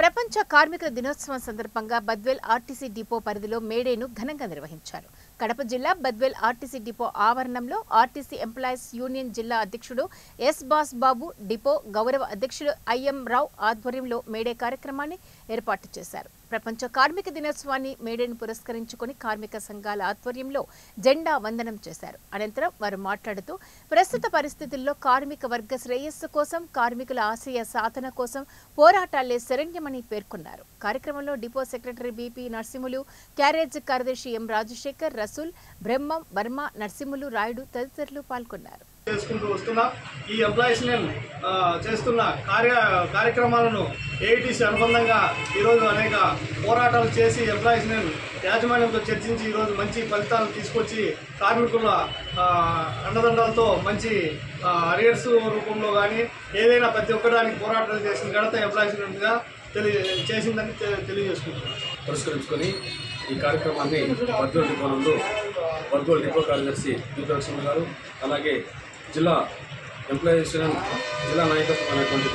ప్రపంచ కార్మికుల దినోత్సవం సందర్భంగా బద్వేల్ ఆర్టీసీ డిపో పరిధిలో మేడేను ఘనంగా నిర్వహించారు. కడప జిల్లా బద్వేల్ ఆర్టీసీ డిపో ఆవరణంలో ఆర్టీసీ ఎంప్లాయీస్ యూనియన్ జిల్లా అధ్యక్షుడు ఎస్ బాస్ బాబు, డిపో గౌరవ అధ్యక్షుడు ఐఎం రావు ఆధ్వర్యంలో మేడే కార్యక్రమాన్ని ఏర్పాటు చేశారు. ప్రపంచ కార్మిక దినోత్సవాన్ని మేడేను పురస్కరించుకుని కార్మిక సంఘాల ఆధ్వర్యంలో జెండా వందనం చేశారు. అనంతరం వారు మాట్లాడుతూ ప్రస్తుత పరిస్థితుల్లో కార్మిక వర్గ శ్రేయస్సు కోసం, కార్మికుల ఆశయ సాధన కోసం పోరాటాలే శరణ్యమని పేర్కొన్నారు. కార్యక్రమంలో depot secretary BP Narasimhulu, carriage కార్యదర్శి ఎం రాజశేఖర్, రసూల్, బ్రహ్మం, వర్మ, నరసింహులు, రాయుడు తదితరులు పాల్గొన్నారు. చేసుకుంటూ వస్తున్నా ఈ ఎంప్లాయీస్ చేస్తున్న కార్యక్రమాలను ఏఐటీసీ అనుబంధంగా ఈరోజు అనేక పోరాటాలు చేసి ఎంప్లాయీస్ యాజమాన్యంతో చర్చించి ఈరోజు మంచి ఫలితాలను తీసుకొచ్చి కార్మికుల అండదండలతో మంచి అరియర్స్ రూపంలో కానీ ఏదైనా ప్రతి ఒక్కడానికి పోరాటాలు చేసిన ఘనత ఎంప్లాయీస్ చేసిందని తెలియజేసుకుంటున్నాను. పురస్కరించుకొని ఈ కార్యక్రమాన్ని బద్వేల్ డిపో నందు బద్వేల్ డిపో కార్యదర్శి నరసింహ గారు, అలాగే జిల్లా ఎంప్లాయీస్ జిల్లా నాయకత్వం అనేటువంటి